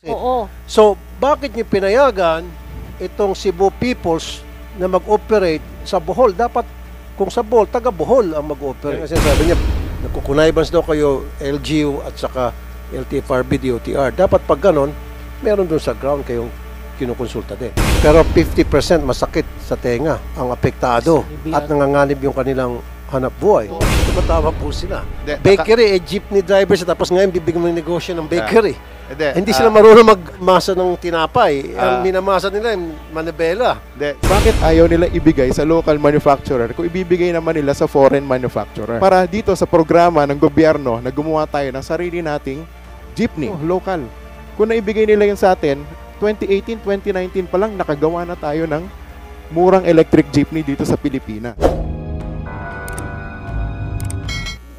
Oo. So, bakit niyo pinayagan itong Cebu Peoples na mag-operate sa Bohol? Dapat, kung sa Bohol, taga Bohol ang mag-operate. Kasi sabi niya, nagkukunaybans daw kayo LGU at saka LTFRB, DOTR. Dapat pag ganon, meron doon sa ground kayong kinukonsulta din. Pero 50% masakit sa tenga ang apektado at nanganganib yung kanilang hanap buhay. Tumatawa po sila. Bakery, jeepney drivers, tapos ngayon bibigyan mo ng negosyo ng bakery. Hindi sila marunong magmasa ng tinapay. Ang minamasa nila yung manibela. Bakit ayaw nila ibigay sa local manufacturer kung ibibigay naman nila sa foreign manufacturer? Para dito sa programa ng gobyerno na gumawa tayo ng sarili nating jeepney, local. Kung naibigay nila yun sa atin, 2018, 2019 pa lang nakagawa na tayo ng murang electric jeepney dito sa Pilipinas.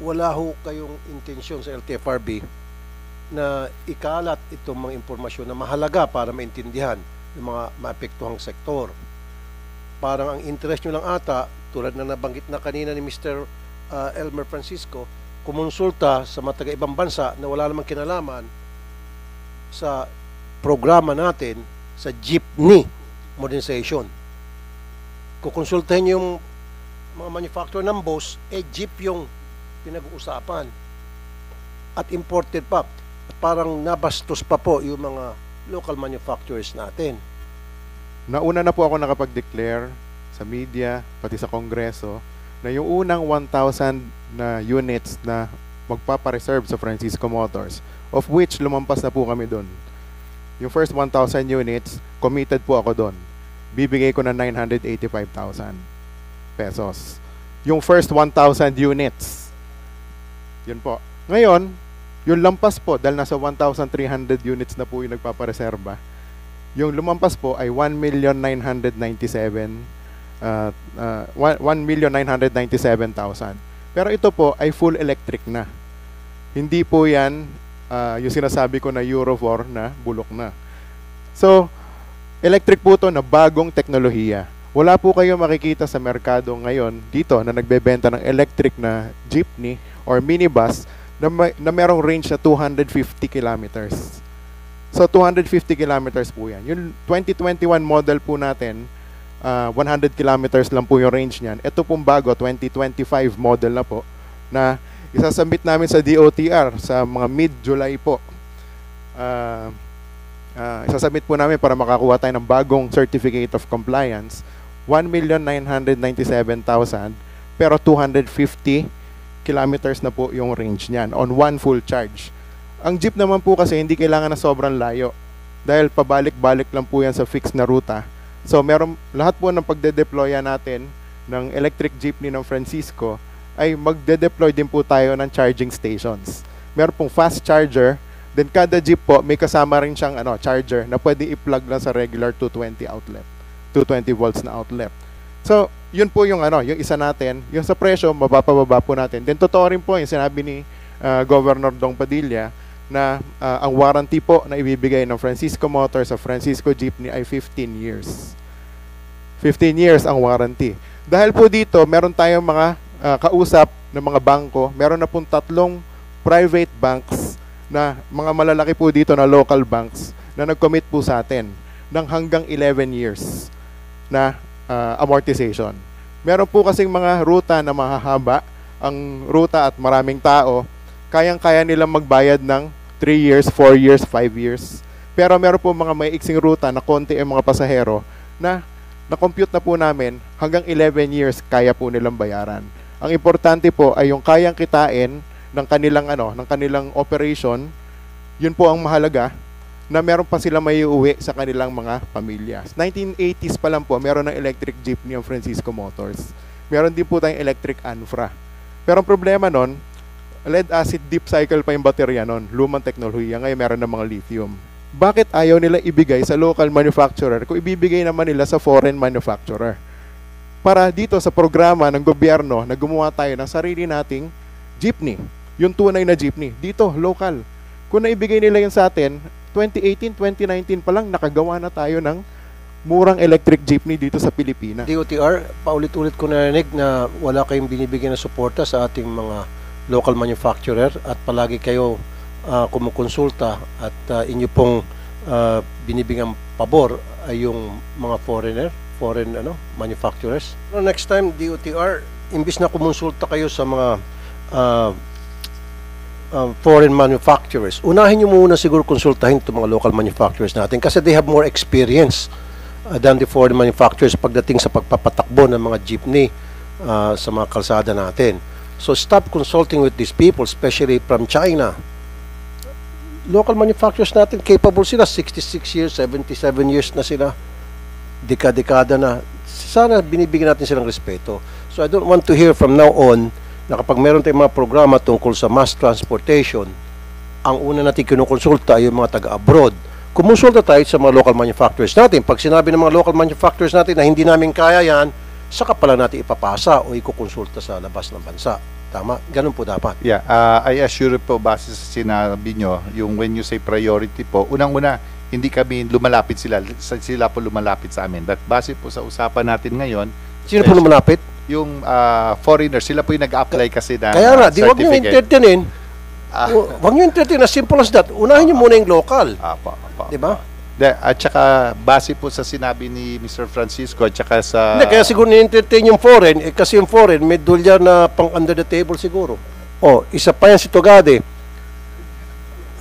Wala ho kayong intensyon sa LTFRB na ikalat itong mga impormasyon na mahalaga para maintindihan ng mga maapektuhang sektor. Parang ang interest nyo lang ata, tulad na nabanggit na kanina ni Mr. Elmer Francisco, kumonsulta sa mga taga-ibang bansa na wala namang kinalaman sa programa natin sa jeepney modernization. Kukonsultahin yung mga manufacturer ng boss, jeep yung pinag-uusapan at imported pa. At parang nabastos pa po yung mga local manufacturers natin. Nauna na po ako nakapag-declare sa media, pati sa Kongreso, na yung unang 1,000 na units na magpapareserve sa Francisco Motors, of which lumampas na po kami doon. Yung first 1,000 units, committed po ako doon. Bibigay ko na 985,000 pesos. Yung first 1,000 units. Yun po. Ngayon, yung lampas po, dahil nasa 1,300 units na po yung nagpapareserba, yung lumampas po ay 1,997,000. Pero ito po ay full electric na. Hindi po yan yung sinasabi ko na Euro 4 na bulok na. So, electric po ito na bagong teknolohiya. Wala po kayo makikita sa merkado ngayon dito na nagbebenta ng electric na jeepney or minibus na merong range na 250 kilometers. So, 250 kilometers po yan. Yung 2021 model po natin, 100 kilometers lang po yung range niyan. Ito pong bago, 2025 model na po, na isasubmit namin sa DOTR sa mga mid-July po. Isasubmit po namin para makakuha tayo ng bagong Certificate of Compliance. 1,997,000 pero 250 kilometers na po yung range niyan on one full charge. Ang jeep naman po kasi hindi kailangan na sobrang layo dahil pabalik-balik lang po yan sa fixed na ruta. So meron lahat po ng pagde-deployan natin ng electric jeepney ng Francisco ay magde-deploy din po tayo ng charging stations. Meron pong fast charger, then kada jeep po may kasama rin siyang charger na pwede i-plug lang sa regular 220 outlet, 220 volts na outlet. So, yun po yung yung isa natin, yung sa presyo mababa po natin. Then totoo rin po yung sinabi ni Governor Dong Padilla na ang warranty po na ibibigay ng Francisco Motors sa Francisco Jeepney ay 15 years. 15 years ang warranty. Dahil po dito, meron tayong mga kausap ng mga bangko, meron na pong 3 private banks na mga malalaki po dito na local banks na nag-commit po sa atin ng hanggang 11 years na amortization. Meron po kasing mga ruta na mahahaba, ang ruta at maraming tao, kayang-kaya nilang magbayad ng 3 years, 4 years, 5 years. Pero meron po mga may iksing ruta na konti ang mga pasahero na na-compute na po namin hanggang 11 years kaya po nilang bayaran. Ang importante po ay yung kayang kitain ng kanilang ng kanilang operation, yun po ang mahalaga, na meron pa sila may uuwi sa kanilang mga pamilya. 1980s pa lang po, meron ng electric jeepney ang Francisco Motors. Meron din po tayong electric Anfra. Pero ang problema nun, lead acid deep cycle pa yung baterya nun, lumang teknolohiya, ngayon meron ng mga lithium. Bakit ayaw nila ibigay sa local manufacturer kung ibibigay naman nila sa foreign manufacturer? Para dito sa programa ng gobyerno na gumawa tayo ng sarili nating jeepney, yung tunay na jeepney, dito, local. Kung naibigay nila yun sa atin, 2018, 2019 pa lang nakagawa na tayo ng murang electric jeepney dito sa Pilipinas. DOTR, paulit-ulit ko narinig na wala kayong binibigyan ng suporta sa ating mga local manufacturer at palagi kayo kumukonsulta at inyo pong binibigang pabor ay yung mga foreign manufacturers. Next time, DOTR, imbis na kumonsulta kayo sa mga foreign manufacturers, unahin nyo muna siguro konsultahin itong mga local manufacturers natin kasi they have more experience than the foreign manufacturers pagdating sa pagpapatakbo ng mga jeepney sa mga kalsada natin. So stop consulting with these people, especially from China. Local manufacturers natin, capable sila, 66 years, 77 years na sila, dekada na. Sana binibigyan natin silang respeto. So I don't want to hear from now on na kapag meron tayong mga programa tungkol sa mass transportation, ang una natin kinukonsulta ay yung mga taga-abroad. Kumonsulta tayo sa mga local manufacturers natin. Pag sinabi ng mga local manufacturers natin na hindi namin kaya yan, saka pala natin ipapasa o ikukonsulta sa labas ng bansa. Tama? Ganun po dapat. Yeah, I assure po, base sa sinabi nyo, yung when you say priority po, unang-una, hindi kami lumalapit sila po lumalapit sa amin. But base po sa usapan natin ngayon, Sino po lumalapit? yung foreigners, sila po yung nag-apply kasi na Kaya nga, di wag nyo certificate. entertainin. Wag nyo entertain, as simple as that. Unahin nyo muna yung local. Apo. Di ba? At saka, base po sa sinabi ni Mr. Francisco, at saka sa... Hindi, kaya siguro ni-entertain yung foreign, kasi yung foreign, may dolyar na pang under the table siguro. Isa pa yan si Togade.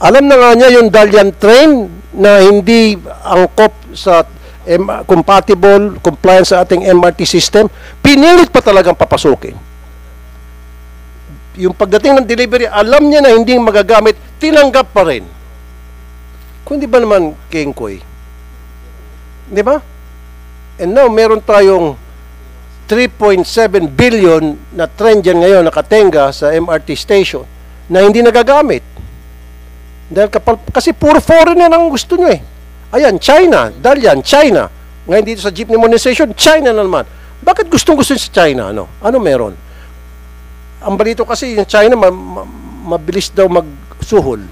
Alam na nga niya yung Dalian train na hindi angkop sa compatible, compliance sa ating MRT system, pinilit pa talagang papasukin. Yung pagdating ng delivery, alam niya na hindi magagamit, tinanggap pa rin. Kung di ba naman, Kengkoy? Di ba? And now, meron tayong 3.7 billion na train dyan ngayon nakatenga sa MRT station na hindi nagagamit. Dahil kasi puro foreigner ang gusto nyo eh. Ayan, China. Dalian, China. Ngayon dito sa jeepney modernization, China na naman. Bakit gustong-gusto sa China? Ano meron? Ang balito kasi yung China, mabilis daw magsuhol.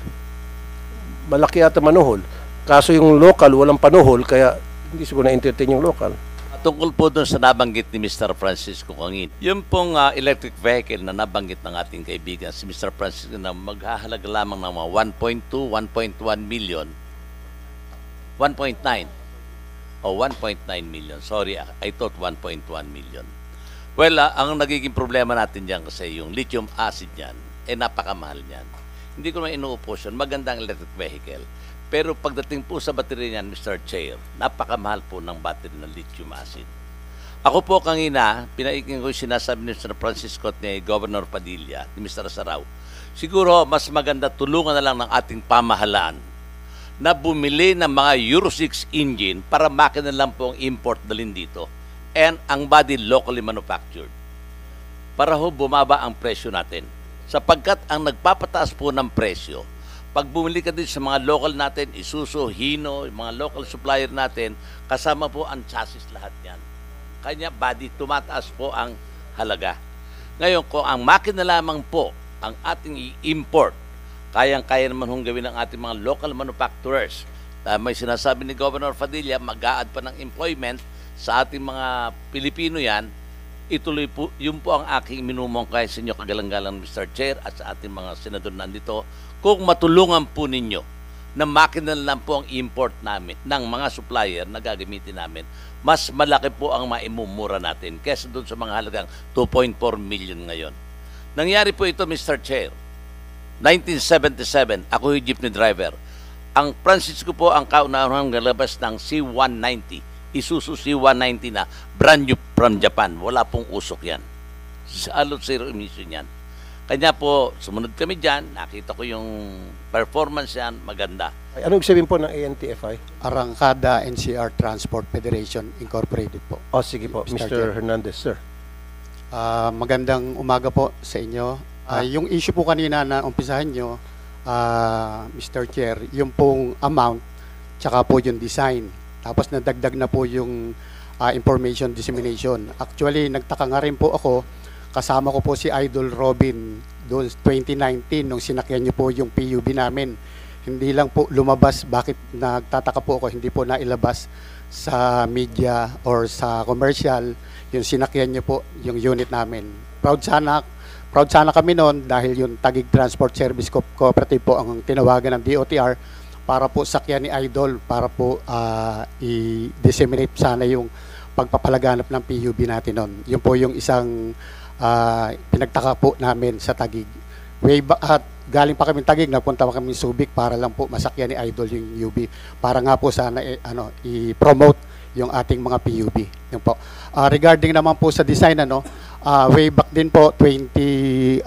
Malaki ata manuhol. Kaso yung local, walang panuhol, kaya hindi siguro na-entertain yung local. Tungkol po doon sa nabanggit ni Mr. Francisco Kangin, yung pong electric vehicle na nabanggit ng ating kaibigan, si Mr. Francisco, na maghahalaga lamang ng mga 1.2, 1.1 million, 1.9 o 1.9 million. Sorry, I thought 1.1 million. Well, ang nagiging problema natin dyan kasi yung lithium acid yan, napakamahal niyan. Hindi ko naman inuupos yun. Magandang electric vehicle. Pero pagdating po sa battery niyan, Mr. Chair, napakamahal po ng battery ng lithium acid. Ako po kanina, pinaiking ko yung sinasabi ni Mr. Francisco at ni Governor Padilla, ni Mr. Saraw. Siguro, mas maganda tulungan na lang ng ating pamahalaan na bumili ng mga Euro 6 engine para makina lang po ang import dalhin dito and ang body locally manufactured para ho bumaba ang presyo natin. Sapagkat ang nagpapataas po ng presyo, pag bumili ka din sa mga local natin, Isuzu, Hino, yung mga local supplier natin, kasama po ang chassis lahat yan. Kanya body, tumataas po ang halaga. Ngayon, kung ang makina lamang po ang ating i-import, kayang-kaya naman hong gawin ng ating mga local manufacturers. May sinasabi ni Governor Padilla, mag-a-add pa ng employment sa ating mga Pilipino yan. Ituloy po, yun po ang aking minumungkay sa inyo kagalang-galang Mr. Chair at sa ating mga senador nandito. Kung matulungan po ninyo na makina lang po ang import namin ng mga supplier na gagamitin namin, mas malaki po ang maimumura natin kaysa doon sa mga halagang 2.4 million ngayon. Nangyari po ito, Mr. Chair. 1977, ako yung jeepney driver. Ang Francisco po ang kaunahang galabas ng C190, Isuzu C190 na brand new from Japan. Wala pong usok yan. Alot zero emission yan. Kanya po, sumunod kami dyan, nakita ko yung performance yan, maganda. Ano ibig sabihin po ng ANTFI? Arangkada NCR Transport Federation Incorporated po. Sige po, Mr. Mr. Hernandez, sir. Magandang umaga po sa inyo. Yung issue po kanina na umpisahan nyo, Mr. Chair, yung pong amount, tsaka po yung design. Tapos nadagdag na po yung information dissemination. Actually, nagtaka nga rin po ako, kasama ko po si Idol Robin doon 2019 nung sinakyan niyo po yung PUB namin. Hindi lang po lumabas, bakit nagtataka po ako, hindi po nailabas sa media or sa commercial yung sinakyan niyo po yung unit namin. Proud sana kami noon dahil yung Taguig Transport Service Cooperative po ang tinawagan ng DOTR para po sakyan ni Idol para po i-disseminate sana yung pagpapalaganap ng PUB natin noon. Yun po yung isang pinagtaka po namin sa Taguig. At galing pa kami Taguig, napunta pa kami Subic para lang po masakyan ni Idol yung UB. Para nga po sana i-promote yung ating mga PUB. Yun po. Regarding naman po sa design, way back din po, 2018,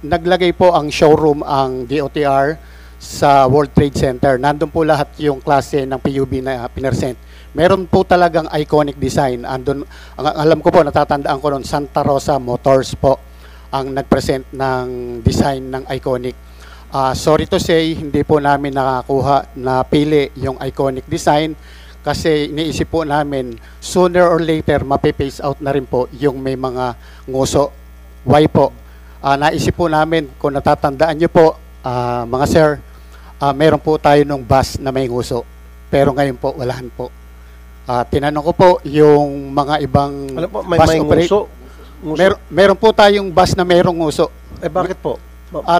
naglagay po ang showroom ang DOTR sa World Trade Center. Nandun po lahat yung klase ng PUB na pinersent. Meron po talagang iconic design. Andun, alam ko po, natatandaan ko noon, Santa Rosa Motors po ang nagpresent ng design ng iconic. Sorry to say, hindi po namin nakakuha na pili yung iconic design kasi iniisip po namin sooner or later mape-phase out na rin po yung may mga nguso. Why po? Naisip po namin, kung natatandaan nyo po, mga sir, meron po tayo nung bus na may nguso. Pero ngayon po, walahan po. Tinanong ko po yung mga ibang Alam po, may bus nguso. Meron po tayong bus na mayroong nguso. Bakit po?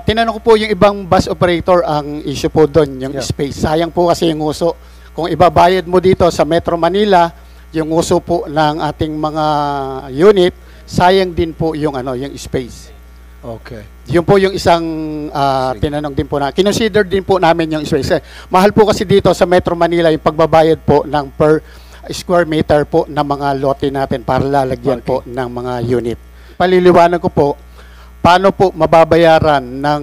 Tinanong ko po yung ibang bus operator, ang issue po doon, yung space. Sayang po kasi yung nguso. Kung ibabayad mo dito sa Metro Manila, yung nguso po ng ating mga unit, sayang din po yung yung space. Okay. Yun po yung isang tinanong din po na. Kinonsider din po namin yung space. Mahal po kasi dito sa Metro Manila yung pagbabayad po ng per square meter po ng mga lote natin para lalagyan po ng mga unit. Paliliwanag ko po, paano po mababayaran ng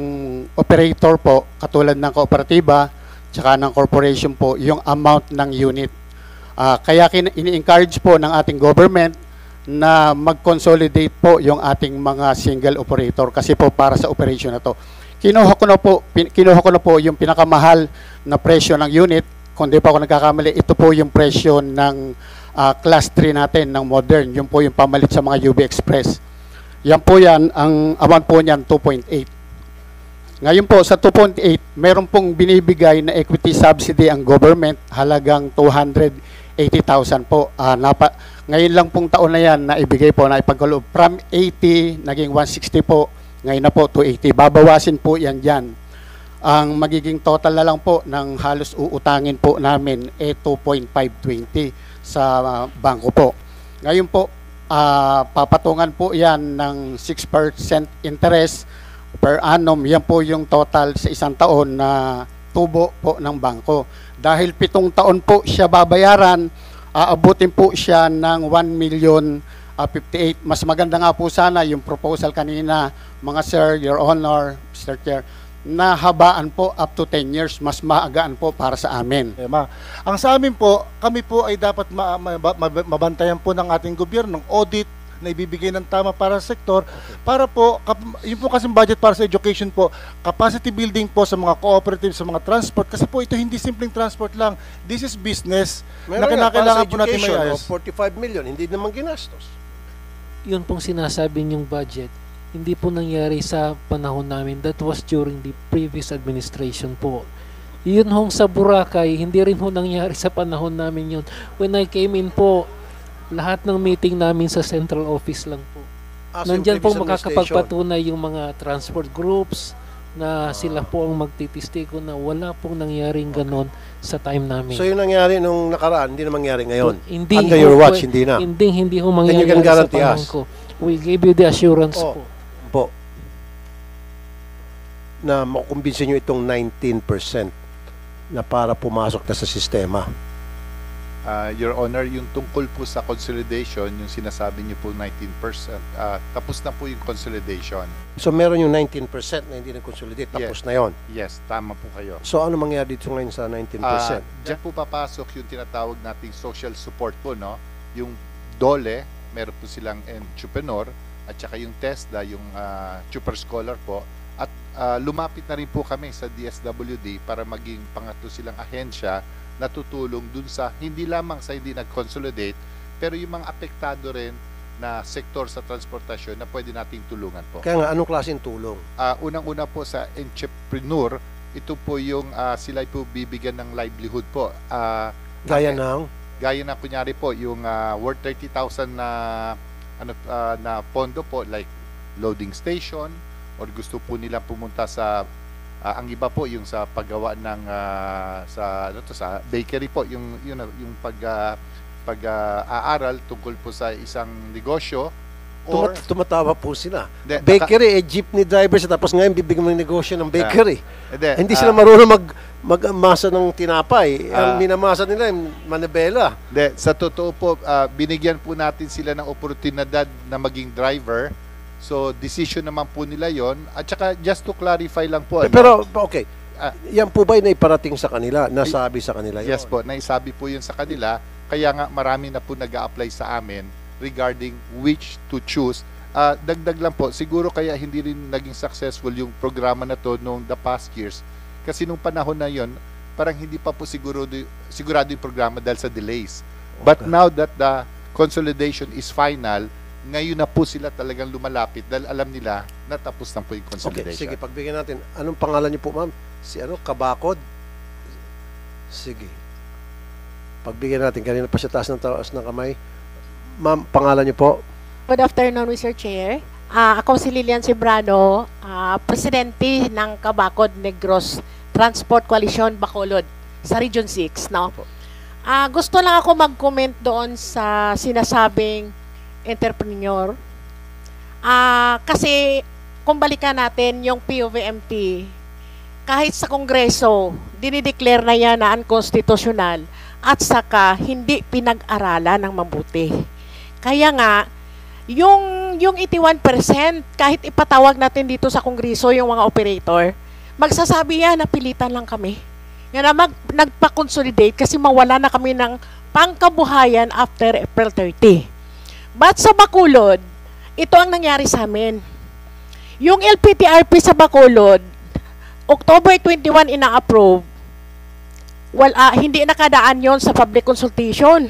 operator po, katulad ng kooperatiba, tsaka ng corporation po, yung amount ng unit. Kaya ini-encourage po ng ating government na mag-consolidate po yung ating mga single operator kasi po para sa operation na to. Kinuha ko na po yung pinakamahal na presyo ng unit. Kung di pa ako nagkakamali, ito po yung presyo ng class 3 natin, ng modern. Yun po yung pamalit sa mga UB Express. Yan po yan, ang amount po niyan 2.8. Ngayon po sa 2.8, meron pong binibigay na equity subsidy ang government, halagang 280,000 po. Ngayon lang pong taon na yan na ibigay po, na ipagkaloob. From 80, naging 160 po. Ngayon na po, 280. Babawasin po yan dyan. Ang magiging total na lang po ng halos uutangin po namin 2.520 sa bangko po. Ngayon po, papatungan po yan ng 6% interest per annum. Yan po yung total sa isang taon na tubo po ng bangko. Dahil 7 taon po siya babayaran, aabutin po siya ng 1,058,000. Mas maganda nga po sana yung proposal kanina, mga sir, your honor, Mr. Chair, na habaan po up to 10 years, mas maagaan po para sa amin. Ang sa amin po, kami po ay dapat mabantayan po ng ating gobyerno, ng audit na ibibigay ng tama para sa sektor, para po, yun po kasing budget para sa education po, capacity building po sa mga cooperative, sa mga transport, kasi po ito hindi simpleng transport lang, this is business na kinakailangan po natin may ayos. 45 million, hindi naman ginastos. Yun pong sinasabi niyong budget, hindi po nangyari sa panahon namin. That was during the previous administration po. Yun hong sa Boracay, hindi rin ho nangyari sa panahon namin yun. When I came in po, lahat ng meeting namin sa central office lang po. Nandyan po makakapagpatunay yung mga transport groups na sila po ang magtitistigo na wala pong nangyaring ganon sa time namin. So yung nangyari nung nakaraan, hindi na mangyari ngayon? Hindi Under your watch, hindi na? Hindi ho mangyari sa panahon ko. We gave you the assurance po. Na makukumbinsin nyo itong 19% na para pumasok na sa sistema. Your Honor, yung tungkol po sa consolidation, yung sinasabi niyo po 19%, tapos na po yung consolidation. So meron yung 19% na hindi na-consolidate, tapos na yon. Yes, tama po kayo. So ano mangyari dito ngayon sa 19%? Diyan po papasok yung tinatawag nating social support po, no? Yung DOLE, meron po silang entrepreneur, at saka yung TESDA, yung super scholar po, at lumapit na rin po kami sa DSWD para maging pangatlo silang ahensya na tutulong dun sa hindi lamang sa hindi nag-consolidate, pero yung mga apektado rin na sektor sa transportasyon na pwede nating tulungan po. Kaya nga, anong klaseng tulong? Unang-una po sa entrepreneur, ito po yung sila po bibigyan ng livelihood po. Gaya ng? Gaya na kunyari po, yung worth 30,000 na pondo po, like loading station, or gusto po nila pumunta sa Ang iba po yung sa paggawa ng sa sa bakery po, yung pag-aaral tungkol po sa isang negosyo or Tumatawa po sila. Hindi, Bakery, jeepney driver siya, tapos ngayon bibigyan mo ng negosyo ng bakery. Hindi ah, sila marunong magmasa ng tinapay. Ang minamasa nila yung manibela. sa totoo po, binigyan po natin sila ng oportunidad na maging driver. So, decision naman po nila yon. At saka, just to clarify lang po. Pero, okay. Yan po ba naiparating sa kanila? Nasabi sa kanila yun? Yes po, naisabi po yun sa kanila. Kaya nga, marami na po nag-a-apply sa amin regarding which to choose. Dagdag lang po, siguro kaya hindi rin naging successful yung programa na to noong the past years. Kasi nung panahon na yon, parang hindi pa po sigurado yung programa dahil sa delays. But now that the consolidation is final, ngayon na po sila talagang lumalapit dahil alam nila na tapos na po yung Okay, consolidation. sige, pagbigyan natin. Anong pangalan niyo po, ma'am? Si Kabakod? Sige. Pagbigyan natin. Kanina pa siya taas ng kamay. Ma'am, pangalan niyo po? Good afternoon, Mr. Chair. Ako si Lilian Sembrano, presidente ng Kabakod Negros Transport Coalition Bacolod sa Region 6. No? Gusto lang ako mag-comment doon sa sinasabing entrepreneur. Kasi kung balikan natin yung POVMT, kahit sa Kongreso, dinideclare na yan na unconstitutional at saka hindi pinag-aralan ng mabuti. Kaya nga, yung 81%, kahit ipatawag natin dito sa Kongreso yung mga operator, magsasabi yan na pilitan lang kami. Yan na nagpa-consolidate kasi mawala na kami ng pangkabuhayan after April 30. But sa Bacolod, ito ang nangyari sa amin. Yung LPTRP sa Bacolod, October 21 ina-approve, hindi nakadaan yon sa public consultation.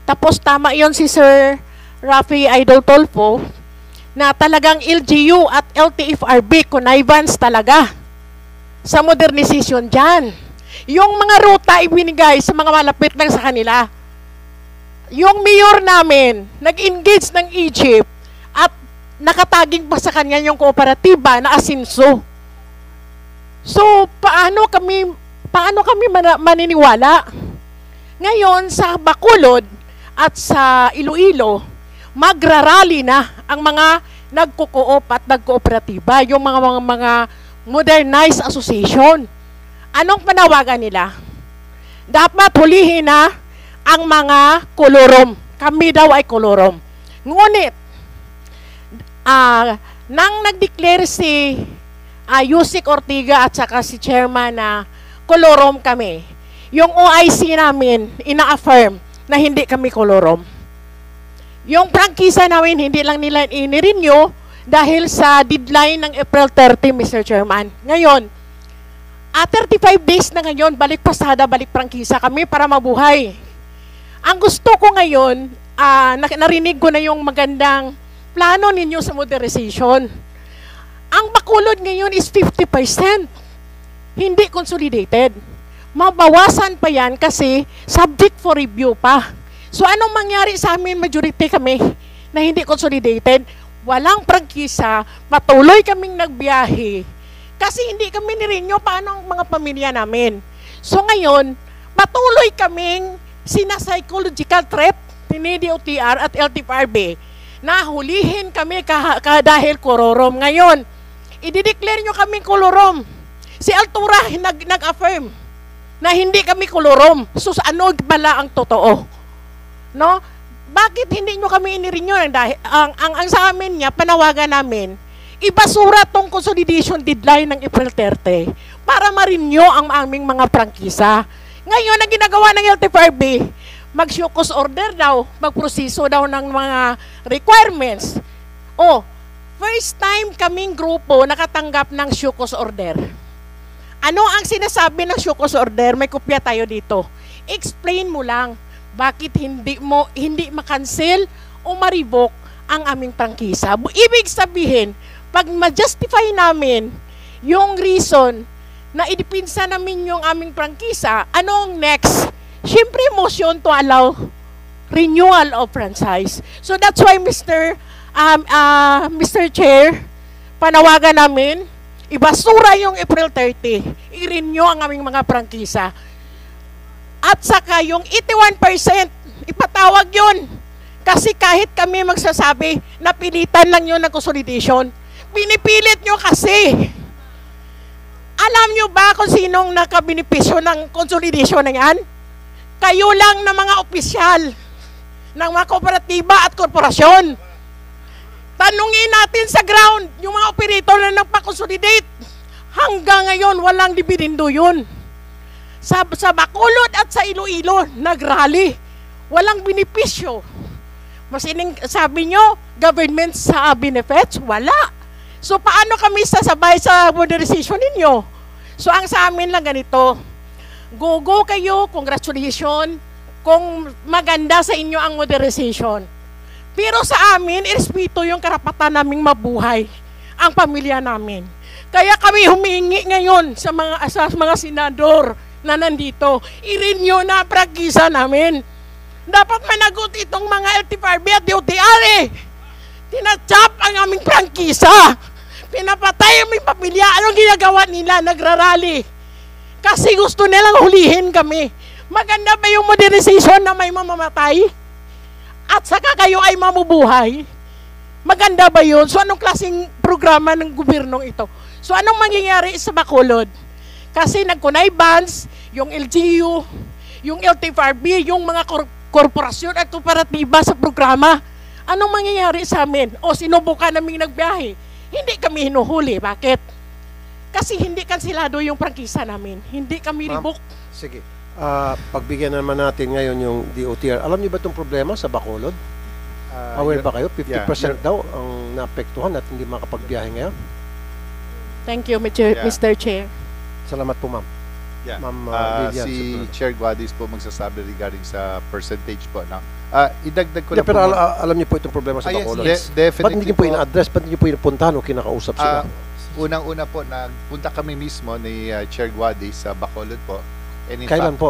Tapos tama yon si Sir Rafi Idol Tolfo na talagang LGU at LTFRB connivance talaga sa modernization dyan. Yung mga ruta ibinigay sa mga malapit lang sa kanila. Yung mayor namin, nag-engage ng Egypt at nakataging pa sa kanya yung kooperatiba na Asinso. So, paano kami maniniwala? Ngayon, sa Bacolod at sa Iloilo, magrarally na ang mga nagko-co-op at nagkooperatiba, yung mga modernized association. Anong panawagan nila? Dapat hulihin na ang mga kolorom. Kami daw ay kolorom. Ngunit, nang nag-declare si Yusik Ortiga at saka si chairman na kolorom kami, yung OIC namin ina-affirm na hindi kami kolorom. Yung prangkisa namin, hindi lang nila ini-renew dahil sa deadline ng April 30, Mr. Chairman. Ngayon, 35 days na ngayon, balik pasada, balik prangkisa kami para mabuhay. Ang gusto ko ngayon, narinig ko na yung magandang plano ninyo sa modernization. Ang Bacolod ngayon is 50%. Hindi consolidated. Mabawasan pa yan kasi subject for review pa. So anong mangyari sa amin, majority kami na hindi consolidated? Walang prangkisa, patuloy kaming nagbiyahe. Kasi hindi kami nirenew paano ang mga pamilya namin. So ngayon, patuloy kaming psychological threat ni DOTR at LTFRB na hulihin kami dahil kolorom. Ngayon, i-declare nyo kaming kolorom. Si Altura nag-affirm na hindi kami kolorom. So, ano bala ang totoo? No? Bakit hindi nyo kami inirenew? Ang sa amin niya, panawagan namin, ibasura tong consolidation deadline ng April 30 para ma-renew ang aming mga prangkisa. Ngayon, ang ginagawa ng LTFRB, mag-showcause order daw, magproseso daw ng mga requirements. First time kaming grupo nakatanggap ng showcause order. Ano ang sinasabi ng showcause order? May kopya tayo dito. Explain mo lang, bakit hindi ma-cancel o ma-revoke ang aming prangkisa. Ibig sabihin, pag ma-justify namin yung reason na idipinsa namin yung aming prangkisa, anong next? Siyempre, motion to allow renewal of franchise. So that's why, Mr. Chair, panawagan namin, ibasura yung April 30, i-renew ang aming mga prangkisa. At saka yung 81%, ipatawag yun. Kasi kahit kami magsasabi, napilitan lang yun ng consolidation. Pinipilit nyo kasi. Alam nyo ba kung sinong nakabinipisyo ng consolidation na yan? Kayo lang na mga opisyal ng mga kooperatiba at korporasyon. Tanungin natin sa ground, yung mga operator na nagpa-consolidate. Hanggang ngayon, walang dividendo yun. Sa Bacolod at sa Iloilo, nag-rally. Walang benepisyo. Sabi nyo, government sa benefits? Wala. So, paano kami sasabay sa modernization ninyo? So, ang sa amin lang ganito, go kayo, congratulations, kung maganda sa inyo ang modernization. Pero sa amin, irespeto yung karapatan naming mabuhay, ang pamilya namin. Kaya kami humingi ngayon sa mga senador na nandito, i-renew na prangkisa namin. Dapat managot itong mga LTFRB at DOTR eh. Tinachap ang aming prangkisa. Pinapatay ang aming pamilya. Anong ginagawa nila? Nagrarally. Kasi gusto nilang hulihin kami. Maganda ba yung modernization na may mamamatay? At saka kayo ay mamubuhay? Maganda ba yun? So anong klaseng programa ng gobyernong ito? So anong mangyayari sa Bacolod? Kasi nag-connivance, yung LGU, yung LTFRB, yung mga korporasyon at kooperatiba sa programa. Anong mangyayari sa amin? O sinubukan naming nagbiyahe? Hindi kami hinuhuli. Bakit? Kasi hindi kansilado yung prangkisa namin. Hindi kami ribok. Sige. Pagbigyan naman natin ngayon yung DOTR. Alam niyo ba itong problema sa Bacolod? Aware ba kayo? 50% daw ang naapektuhan at hindi makapagbiyahe ngayon. Thank you, Mr. Chair. Salamat po, ma'am. Yeah. Ma'am Lilian. Si Chair Guadis po magsasabi regarding sa percentage po. No? Idagdag ko Yeah, lang pero po. alam niyo po itong problema sa Bacolod. Yes, Ba't definitely hindi niyo po ina-address? Ba't hindi niyo po inapuntahan o kinakausap sila? Unang-una po, nagpunta kami mismo ni Chair Guadis sa Bacolod po. And in Kailan fact, po?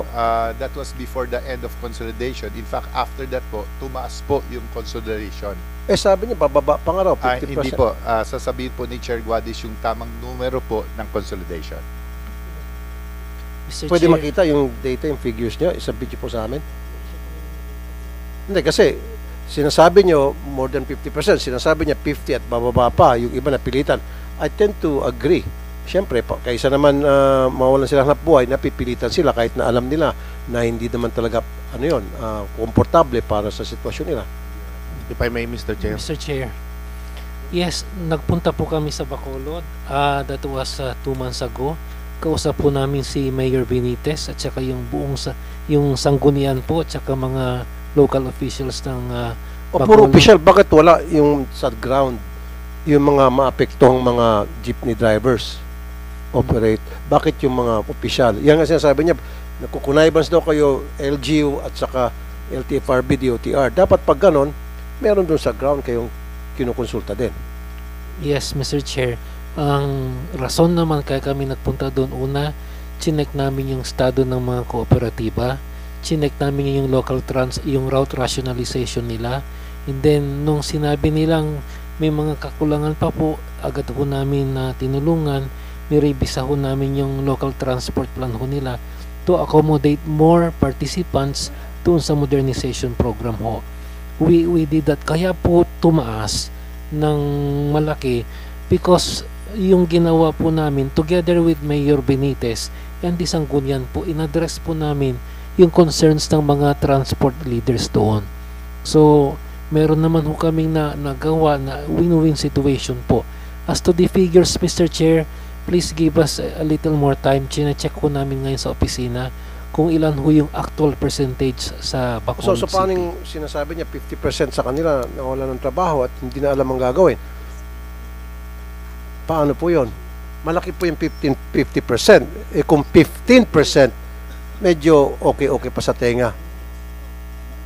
That was before the end of consolidation. In fact, after that po, tumaas po yung consolidation. Sabi niya, bababa pa nga raw, 50%. Hindi po. Sasabihin po ni Chair Guadis yung tamang numero po ng consolidation. Mr. Pwede Chair, makita yung data, yung figures niya, isang video po sa amin. Hindi, kasi sinasabi niyo more than 50%, sinasabi niya 50 at bababa pa, yung iba napilitan. I tend to agree. Siyempre, kaysa naman mawalan sila hanap buhay, napipilitan sila kahit na alam nila na hindi naman talaga komportable para sa sitwasyon nila. If I may, Mr. Chair. Mr. Chair, yes, nagpunta po kami sa Bacolod. That was 2 months ago. Kausap po namin si Mayor Benitez at saka yung buong yung sanggunian po at saka mga local officials ng Puro official, bakit wala yung sa ground, yung mga maapektuhang mga jeepney drivers operate? Bakit yung mga official? Yan nga sinasabi niya, nagkukunaybans daw kayo LGU at saka LTFRB, DOTR. Dapat pag ganon, meron doon sa ground kayong kinukonsulta din. Yes, Mr. Chair. Ang rason naman kaya kami nagpunta doon, una, chinek namin yung estado ng mga kooperatiba, chinek namin yung yung route rationalization nila, and then nung sinabi nilang may mga kakulangan pa po, agad po namin na tinulungan, nirevisa ho namin yung local transport plan ho nila to accommodate more participants doon sa modernization program ho. We did that, kaya po tumaas ng malaki because yung ginawa po namin together with Mayor Benitez and the Sanggunian po, inaddress po namin yung concerns ng mga transport leaders doon. So, meron naman ho kaming nagawa na win-win situation po. As to the figures, Mr. Chair, please give us a little more time. Chine-check ko namin ngayon sa opisina kung ilan ho yung actual percentage sa Bacolod So City. paano sinasabi niya 50% sa kanila na wala ng trabaho at hindi na alam ang gagawin? Paano po yun? Malaki po yung 50%. Kung 15%, medyo okay pa sa tenga.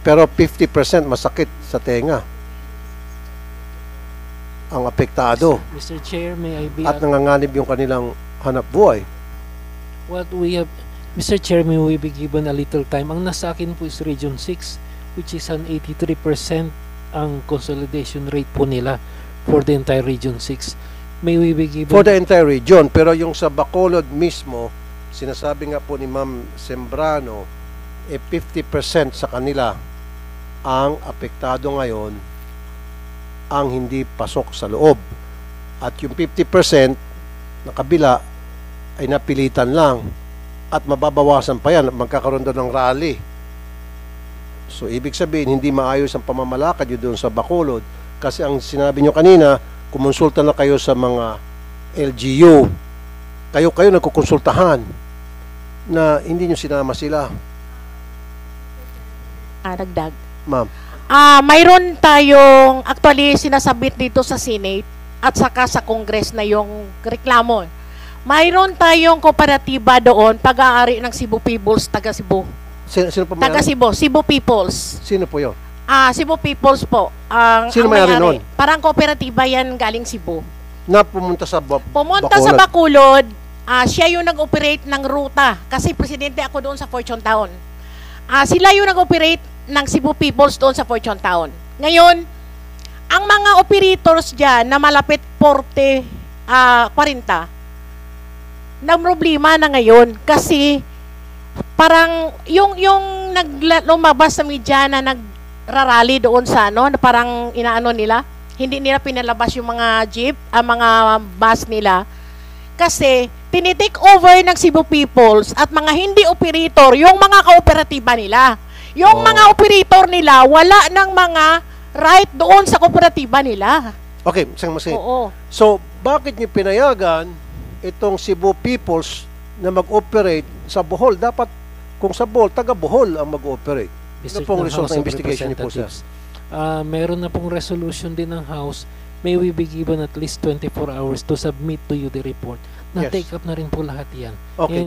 Pero 50% masakit sa tenga. Ang apektado. Mr. Chair, may I be At nanganganib yung kanilang hanap buhay. what we have, Mr. Chair, may we be given a little time. Ang nasa akin po is Region 6, which is an 83% ang consolidation rate po nila for the entire Region 6. may we be given... For the entire region. Pero yung sa Bacolod mismo, sinasabi nga po ni Ma'am Sembrano, 50% sa kanila ang apektado ngayon ang hindi pasok sa loob. At yung 50% na kabila ay napilitan lang at mababawasan pa yan, magkakaroon doon ng rally. So, ibig sabihin, hindi maayos ang pamamalakad yun doon sa Bacolod kasi ang sinabi nyo kanina, kumonsulta na kayo sa mga LGU. Kayo nagkukonsultahan na hindi nyo sinama sila. Dagdag. Ma'am. Mayroon tayong actually sinasabit dito sa Senate at saka sa Congress na yung reklamo. Mayroon tayong kooperatiba doon, pag-aari ng Cebu Peoples, taga Cebu. Sino po Taga may-ari? Cebu, Cebu Peoples. Sino po yun? Cebu Peoples po. Sino ang may-ari may-ari. nun? Parang kooperatiba yan galing Cebu. Na pumunta sa Pumunta sa Bacolod, siya yung nag-operate ng ruta kasi presidente ako doon sa Fortune Town. Sila yung nag-operate ng Cebu Peoples doon sa Fortune Town. Ngayon, ang mga operators dyan na malapit 40, 40, na problema na ngayon kasi parang yung lumabas sa media na nagrarally doon sa na parang inaano nila, hindi nila pinalabas yung mga jeep, mga bus nila kasi tinitake over ng Cebu Peoples at mga hindi operator yung mga kooperatiba nila. Yung mga operator nila, wala ng mga right doon sa kooperatiba nila. Okay, isang masin. Oo. So, bakit niyo pinayagan itong Cebu Peoples na mag-operate sa Bohol? Dapat, kung sa Bohol, taga Bohol ang mag-operate. Ano pong result ng investigation niyo po, sir? Meron na pong resolution din ng House. May we be given at least 24 hours to submit to you the report. Yes. Na-take up na rin po lahat yan. Okay. And